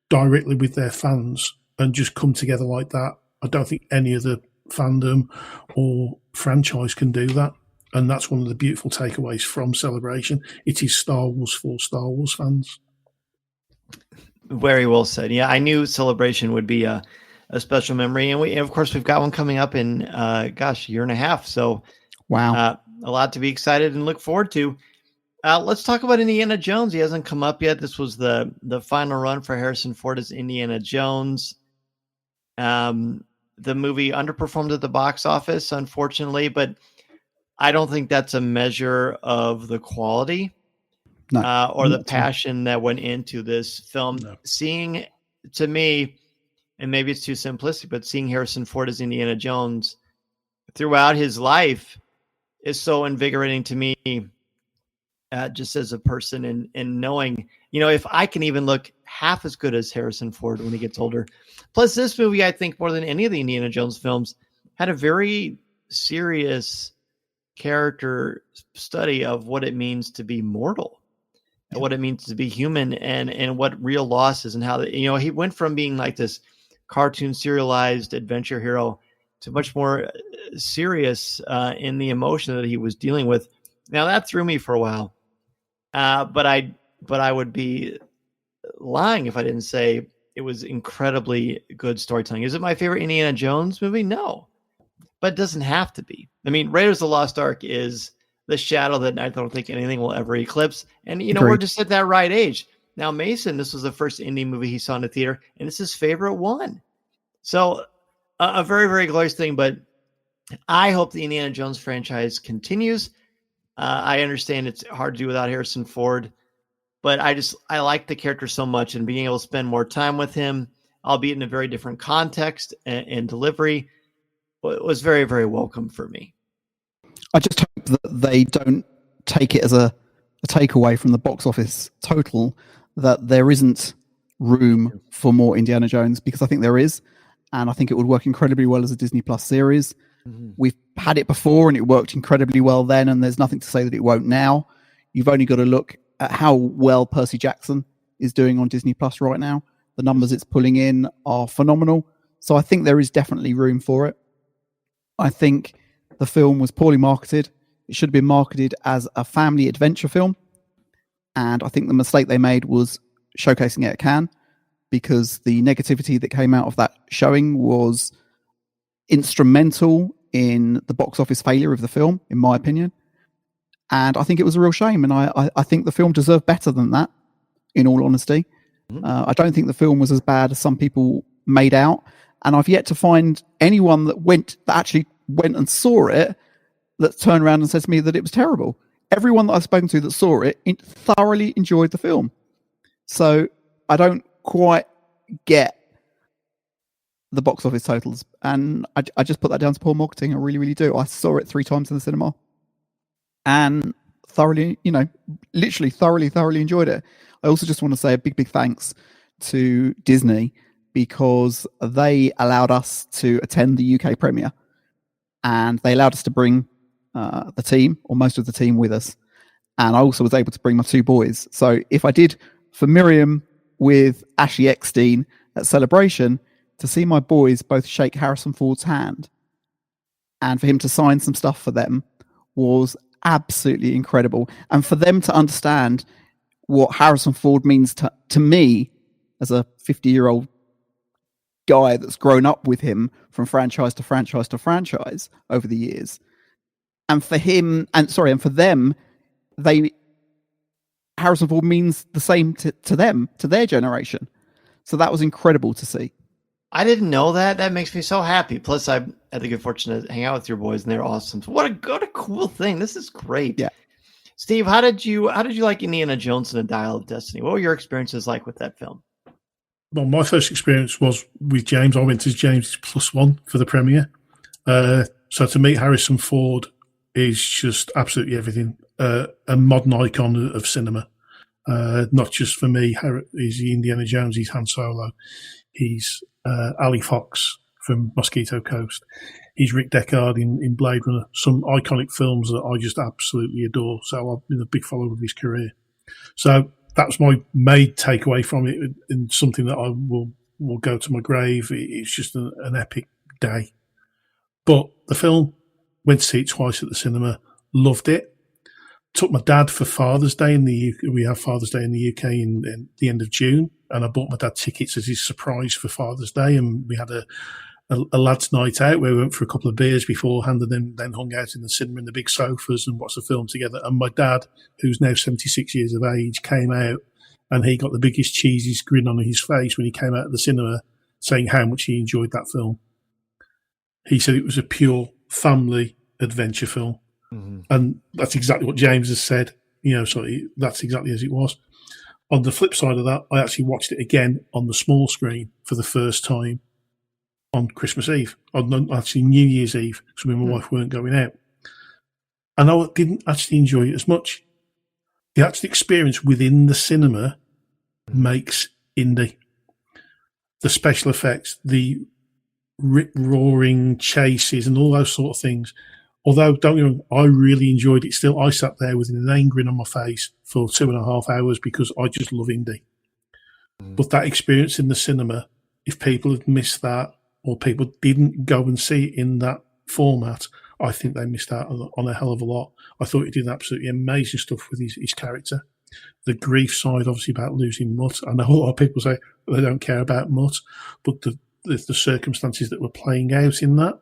directly with their fans and just come together like that. I don't think any other fandom or franchise can do that. And that's one of the beautiful takeaways from Celebration. It is Star Wars for Star Wars fans. Very well said. Yeah, I knew Celebration would be a special memory. And of course, we've got one coming up in, a year and a half. So, wow. A lot to be excited and look forward to. Let's talk about Indiana Jones. He hasn't come up yet. This was the final run for Harrison Ford as Indiana Jones. The movie underperformed at the box office, unfortunately, but I don't think that's a measure of the quality or the passion that went into this film. No. Seeing, to me, and maybe it's too simplistic, but seeing Harrison Ford as Indiana Jones throughout his life is so invigorating to me, just as a person and knowing, if I can even look half as good as Harrison Ford when he gets older. Plus, this movie, I think, more than any of the Indiana Jones films, had a very serious character study of what it means to be mortal and what it means to be human and what real loss is and how he went from being like this cartoon serialized adventure hero to much more serious in the emotion that he was dealing with. Now that threw me for a while, but I would be lying if I didn't say it was incredibly good storytelling. Is it my favorite Indiana Jones movie? No. But it doesn't have to be. I mean, Raiders of the Lost Ark is the shadow that I don't think anything will ever eclipse. And, we're just at that right age. Now, Mason, this was the first indie movie he saw in the theater, and it's his favorite one. So a very, very glorious thing. But I hope the Indiana Jones franchise continues. I understand it's hard to do without Harrison Ford. But I like the character so much, and being able to spend more time with him, albeit in a very different context and delivery, it was very, very welcome for me. I just hope that they don't take it as a takeaway from the box office total, that there isn't room for more Indiana Jones, because I think there is, and I think it would work incredibly well as a Disney Plus series. Mm-hmm. We've had it before and it worked incredibly well then, and there's nothing to say that it won't now. You've only got to look at how well Percy Jackson is doing on Disney Plus right now. The numbers it's pulling in are phenomenal. So I think there is definitely room for it. I think the film was poorly marketed. It should have been marketed as a family adventure film. And I think the mistake they made was showcasing it at Cannes, because the negativity that came out of that showing was instrumental in the box office failure of the film, in my opinion. And I think it was a real shame. And I think the film deserved better than that, in all honesty. I don't think the film was as bad as some people made out. And I've yet to find anyone that actually went and saw it that turned around and said to me that it was terrible. Everyone that I've spoken to that saw it thoroughly enjoyed the film. So I don't quite get the box office totals. And I just put that down to poor marketing. I really, really do. I saw it 3 times in the cinema and thoroughly, literally thoroughly enjoyed it. I also just want to say a big, big thanks to Disney, because they allowed us to attend the UK premiere, and they allowed us to bring the team, or most of the team, with us. And I also was able to bring my 2 boys. So if I did for Miriam with Ashley Eckstein at Celebration, to see my boys both shake Harrison Ford's hand and for him to sign some stuff for them was absolutely incredible. And for them to understand what Harrison Ford means to me as a 50-year-old guy that's grown up with him from franchise to franchise to franchise over the years. And for him, and for them, Harrison Ford means the same to them, to their generation. So that was incredible to see. I didn't know that. That makes me so happy. Plus, I had the good fortune to hang out with your boys, and they're awesome. So what a cool thing. This is great. Yeah. Steve, how did you like Indiana Jones and the Dial of Destiny? What were your experiences like with that film? Well, my first experience was with James. I went to James +1 for the premiere. So to meet Harrison Ford is just absolutely everything. A modern icon of cinema. Not just for me. He's Indiana Jones. He's Han Solo. He's Ali Fox from Mosquito Coast. He's Rick Deckard in Blade Runner. Some iconic films that I just absolutely adore. So I've been a big follower of his career. So that's my main takeaway from it, and something that I will go to my grave. It's just an epic day. But the film, went to see it twice at the cinema, loved it. Took my dad for Father's Day in the UK. We have Father's Day in the UK in the end of June, and I bought my dad tickets as his surprise for Father's Day, and we had a lads' night out where we went for a couple of beers beforehand, and then hung out in the cinema in the big sofas and watched the film together. And my dad, who's now 76 years of age, came out, and he got the biggest, cheesiest grin on his face when he came out of the cinema, saying how much he enjoyed that film. He said it was a pure family adventure film. Mm-hmm. And that's exactly what James has said. So that's exactly as it was. On the flip side of that, I actually watched it again on the small screen for the first time on Christmas Eve, actually New Year's Eve, because me and my wife weren't going out. And I didn't actually enjoy it as much. The actual experience within the cinema makes indie. The special effects, the rip-roaring chases and all those sort of things. Although, don't get me wrong, I really enjoyed it still. I sat there with an inane grin on my face for 2.5 hours because I just love indie. But that experience in the cinema, if people had missed that, or people didn't go and see it in that format, I think they missed out on a hell of a lot. I thought he did absolutely amazing stuff with his character. The grief side, obviously, about losing Mutt. I know a lot of people say they don't care about Mutt, but the circumstances that were playing out in that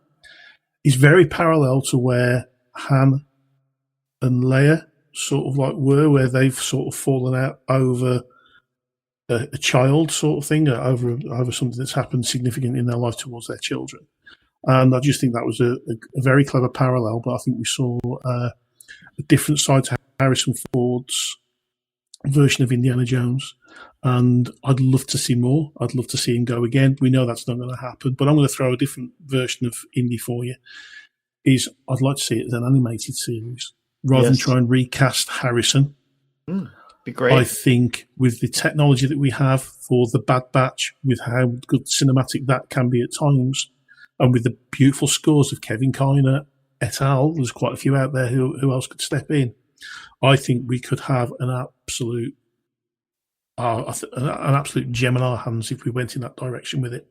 is very parallel to where Han and Leia sort of like where they've sort of fallen out over a child sort of thing, over something that's happened significant in their life towards their children. And I just think that was a very clever parallel, but I think we saw a different side to Harrison Ford's version of Indiana Jones. And I'd love to see more. I'd love to see him go again. We know that's not going to happen, but I'm going to throw a different version of Indy for you. I'd like to see it as an animated series rather than try and recast Harrison. Be great. I think with the technology that we have for the Bad Batch, with how good cinematic that can be at times, and with the beautiful scores of Kevin Kiner et al., there's quite a few out there who else could step in. I think we could have an absolute gem in our hands if we went in that direction with it.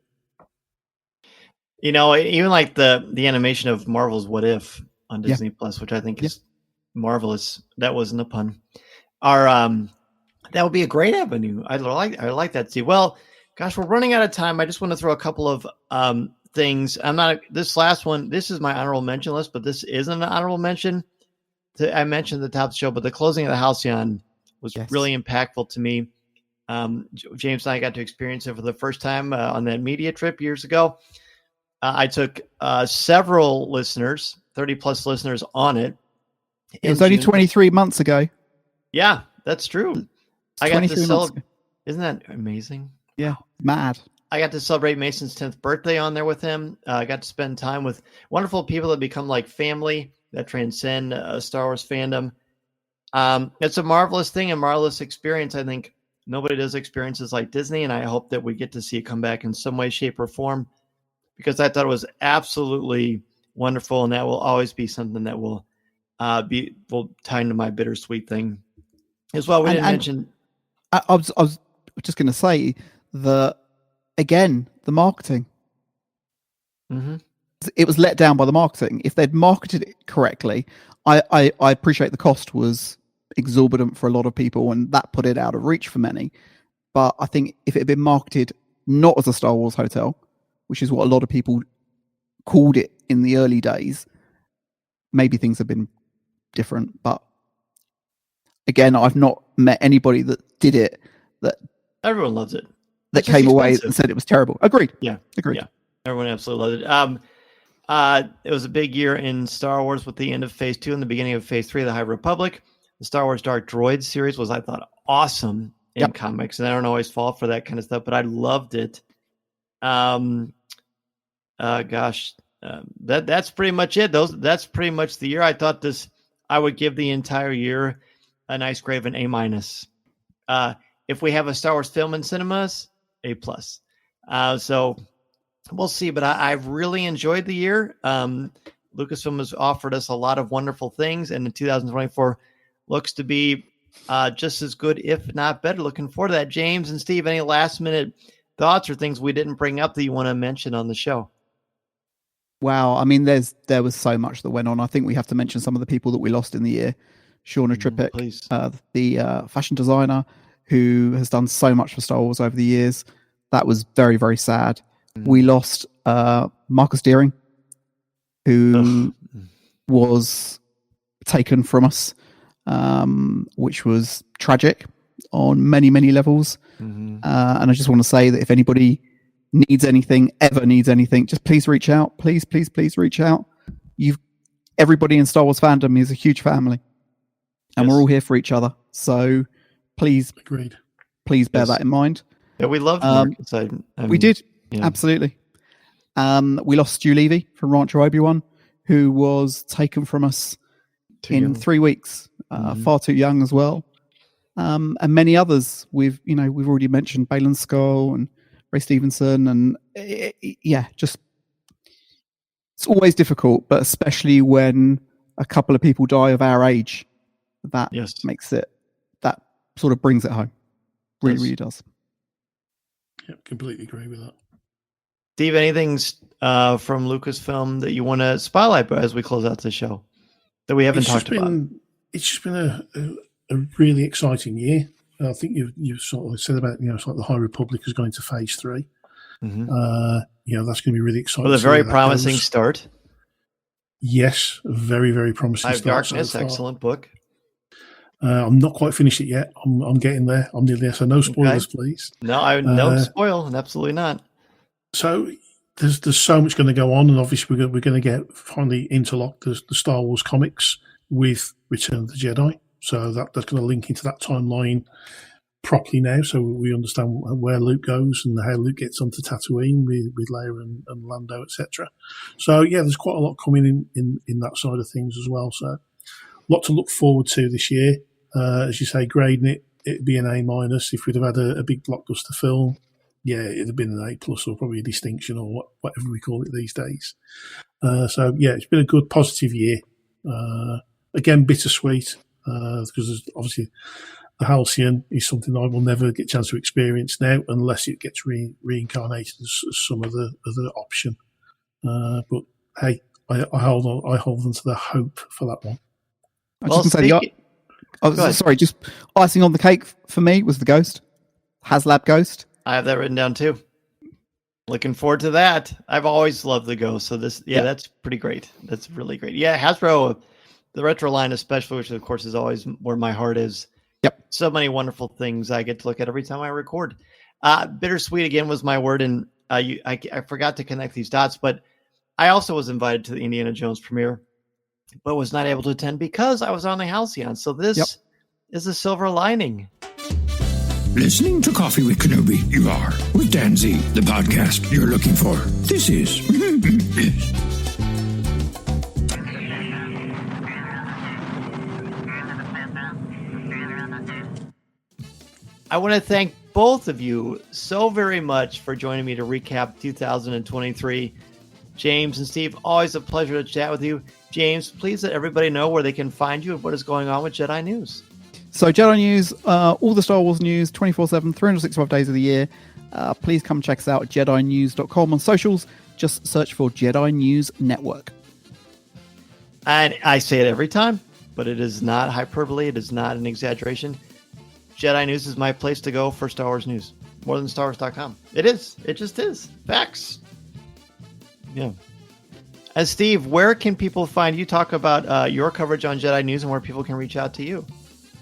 Even like the animation of Marvel's What If on Disney Plus, which I think is Marvelous. That wasn't a pun. Our that would be a great avenue. I like that, Steve. Well, gosh, we're running out of time. I just want to throw a couple of things. This last one, this is my honorable mention list, but this isn't an honorable mention. I mentioned at the top of the show, but the closing of the Halcyon was really impactful to me. James and I got to experience it for the first time on that media trip years ago. I took several listeners, 30 plus listeners on it. It was only 23 months ago. Yeah, that's true. I got to celebrate. Isn't that amazing? Yeah, mad. I got to celebrate Mason's 10th birthday on there with him. I got to spend time with wonderful people that become like family, that transcend Star Wars fandom. It's a marvelous thing, a marvelous experience. I think nobody does experiences like Disney, and I hope that we get to see it come back in some way, shape, or form, because I thought it was absolutely wonderful, and that will always be something that will tie into my bittersweet thing as well. We didn't mention. I was just going to say that again, the marketing. Mm-hmm. It was let down by the marketing. If they'd marketed it correctly, I appreciate the cost was exorbitant for a lot of people, and that put it out of reach for many. But I think if it had been marketed not as a Star Wars hotel, which is what a lot of people called it in the early days, maybe things have been different. But again, I've not met anybody that did it that everyone loves it. That came away and said it was terrible. Agreed. Yeah. Agreed. Yeah. Everyone absolutely loved it. It was a big year in Star Wars with the end of Phase 2 and the beginning of Phase 3 of the High Republic. The Star Wars Dark Droids series was, I thought, awesome in comics, and I don't always fall for that kind of stuff, but I loved it. That's pretty much it. That's pretty much the year. I thought I would give the entire year a nice grade, an A-. If we have a Star Wars film in cinemas, A+. So we'll see, but I've really enjoyed the year. Lucasfilm has offered us a lot of wonderful things, and in 2024 looks to be just as good, if not better. Looking forward to that. James and Steve, any last-minute thoughts or things we didn't bring up that you want to mention on the show? Wow, I mean, there was so much that went on. I think we have to mention some of the people that we lost in the year. Shauna Trippick, the fashion designer who has done so much for Star Wars over the years. That was very, very sad. We lost Marcus Deering, who was taken from us, which was tragic on many, many levels. And I just want to say that if anybody ever needs anything, just please reach out. Please, please, please reach out. Everybody in Star Wars fandom is a huge family, and we're all here for each other. So please, please bear that in mind. Yeah, we loved Marcus. We did. Yeah. Absolutely. We lost Stu Levy from Rancho Obi-Wan, who was taken from us in 3 weeks, far too young as well. And many others. We've already mentioned Baylan Skoll and Ray Stevenson, and just it's always difficult, but especially when a couple of people die of our age, that makes it, that sort of brings it home. Really does. Yep, completely agree with that. Steve, anything from Lucasfilm that you want to spotlight as we close out the show that we haven't talked about? It's just been a really exciting year. I think you sort of said about sort of the High Republic is going to Phase 3. That's going to be really exciting. With a very promising start. Yes, a very, very promising Five start. Darkness, excellent book. I'm not quite finished it yet. I'm getting there. I'm nearly there. So no spoilers, please. No, no spoil. Absolutely not. So there's so much going to go on, and obviously we're going to get finally interlocked the Star Wars comics with Return of the Jedi. So that's going to link into that timeline properly now, so we understand where Luke goes and how Luke gets onto Tatooine with Leia and Lando, etc. So yeah, there's quite a lot coming in that side of things as well. So a lot to look forward to this year. As you say, grading it'd be an A-. If we'd have had a big blockbuster film, yeah, it'd have been an A+ or probably a distinction or whatever we call it these days. So yeah, it's been a good, positive year. Again, bittersweet. Because there's obviously the Halcyon is something I will never get a chance to experience now unless it gets reincarnated as some other option. But hey, I hold on to the hope for that one. Sorry, just icing on the cake for me was the Ghost. HasLab Ghost. I have that written down too. Looking forward to that. I've always loved the Ghost. So that's pretty great. That's really great. Yeah, Hasbro, the retro line especially, which of course is always where my heart is. Yep. So many wonderful things I get to look at every time I record. Bittersweet again was my word, and I forgot to connect these dots, but I also was invited to the Indiana Jones premiere, but was not able to attend because I was on the Halcyon. So this is a silver lining. Listening to Coffee with Kenobi, you are. With Dan Z, the podcast you're looking for. This is... I want to thank both of you so very much for joining me to recap 2023. James and Steve, always a pleasure to chat with you. James, please let everybody know where they can find you and what is going on with Jedi News. So Jedi News, all the Star Wars news, 24/7, 365 days of the year. Please come check us out at JediNews.com on socials. Just search for Jedi News Network. And I say it every time, but it is not hyperbole. It is not an exaggeration. Jedi News is my place to go for Star Wars news. More than StarWars.com. It is. It just is. Facts. Yeah. And Steve, where can people find you? Talk about your coverage on Jedi News and where people can reach out to you.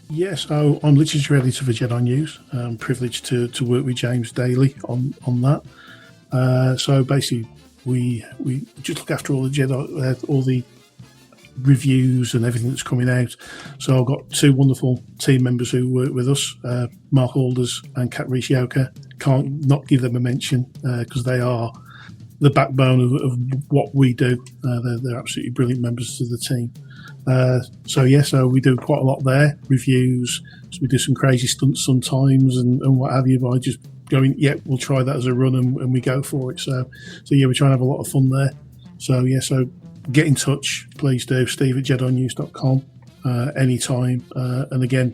Yes, I'm literature editor for Jedi News. I'm privileged to work with James daily on that. So basically, we just look after all the Jedi, all the reviews and everything that's coming out. So I've got two wonderful team members who work with us, Mark Alders and Kat Rishioka. Can't not give them a mention because they are the backbone of what we do. They're absolutely brilliant members to the team. So we do quite a lot there. Reviews, so we do some crazy stunts sometimes and what have you, by just going, we'll try that as a run and we go for it. So we try and have a lot of fun there. So get in touch, please do. Steve at JediNews.com anytime. And again,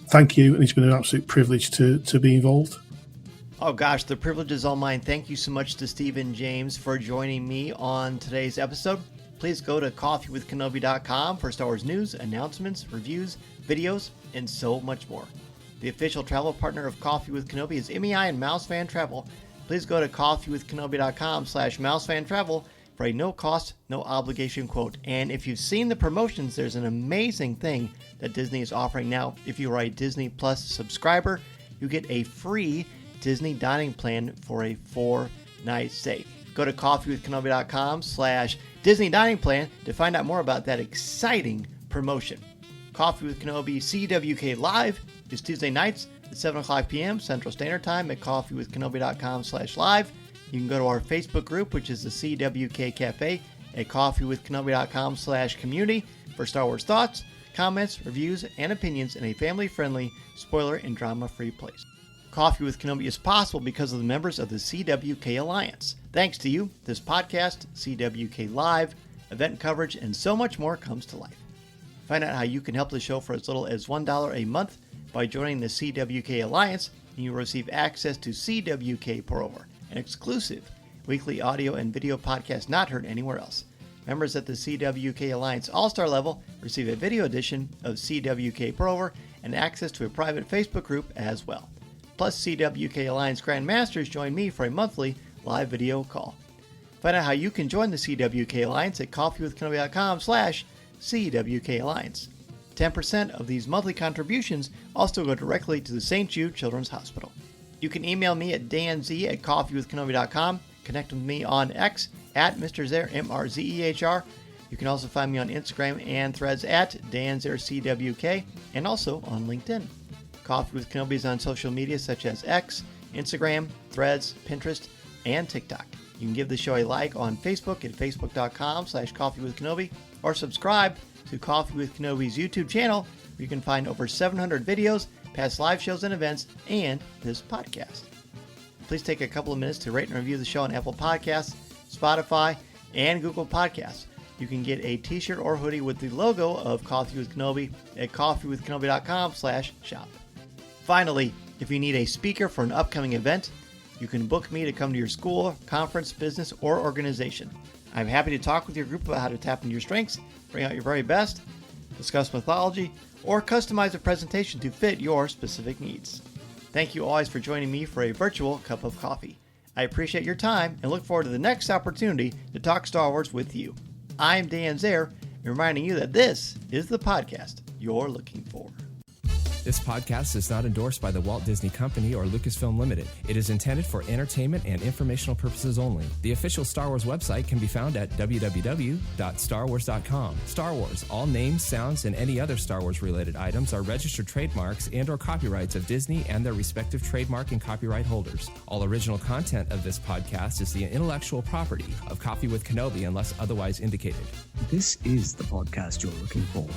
thank you. And it's been an absolute privilege to be involved. Oh gosh, the privilege is all mine. Thank you so much to Steve and James for joining me on today's episode. Please go to coffeewithkenobi.com for Star Wars news, announcements, reviews, videos, and so much more. The official travel partner of Coffee with Kenobi is MEI and Mousefan Travel. Please go to coffeewithkenobi.com/mousefantravel for a no-cost, no-obligation quote. And if you've seen the promotions, there's an amazing thing that Disney is offering now. If you are a Disney Plus subscriber, you get a free Disney dining plan for a 4-night stay. Go to coffeewithkenobi.com/Disney dining plan to find out more about that exciting promotion. Coffee with Kenobi CWK Live is Tuesday nights at 7 o'clock p.m. Central Standard Time at coffeewithkenobi.com/live. You can go to our Facebook group, which is the CWK Cafe, at coffeewithkenobi.com/community for Star Wars thoughts, comments, reviews, and opinions in a family-friendly, spoiler and drama-free place. Coffee with Kenobi is possible because of the members of the CWK Alliance. Thanks to you, this podcast, CWK Live, event coverage, and so much more comes to life. Find out how you can help the show for as little as $1 a month by joining the CWK Alliance, and you will receive access to CWK Pour-Over, an exclusive weekly audio and video podcast not heard anywhere else. Members at the CWK Alliance All-Star level receive a video edition of CWK Pour-Over and access to a private Facebook group as well. Plus, CWK Alliance Grandmasters join me for a monthly live video call. Find out how you can join the CWK Alliance at coffeewithkenobi.com/CWK Alliance. 10% of these monthly contributions also go directly to the St. Jude Children's Hospital. You can email me at danz@coffeewithkenobi.com. Connect with me on X at Mr. Zer, MRZEHR. You can also find me on Instagram and Threads at danzercwk and also on LinkedIn. Coffee with Kenobi is on social media such as X, Instagram, Threads, Pinterest, and TikTok. You can give the show a like on Facebook at facebook.com/coffeewithkenobi or subscribe to Coffee with Kenobi's YouTube channel where you can find over 700 videos, past live shows and events, and this podcast. Please take a couple of minutes to rate and review the show on Apple Podcasts, Spotify, and Google Podcasts. You can get a t-shirt or hoodie with the logo of Coffee with Kenobi at coffeewithkenobi.com/shop. Finally, if you need a speaker for an upcoming event, you can book me to come to your school, conference, business, or organization. I'm happy to talk with your group about how to tap into your strengths, bring out your very best. discuss mythology, or customize a presentation to fit your specific needs. Thank you always for joining me for a virtual cup of coffee. I appreciate your time and look forward to the next opportunity to talk Star Wars with you. I'm Dan Zare, reminding you that this is the podcast you're looking for. This podcast is not endorsed by the Walt Disney Company or Lucasfilm Limited. It is intended for entertainment and informational purposes only. The official Star Wars website can be found at www.starwars.com. Star Wars, all names, sounds, and any other Star Wars related items are registered trademarks and/or copyrights of Disney and their respective trademark and copyright holders. All original content of this podcast is the intellectual property of Coffee with Kenobi unless otherwise indicated. This is the podcast you're looking for.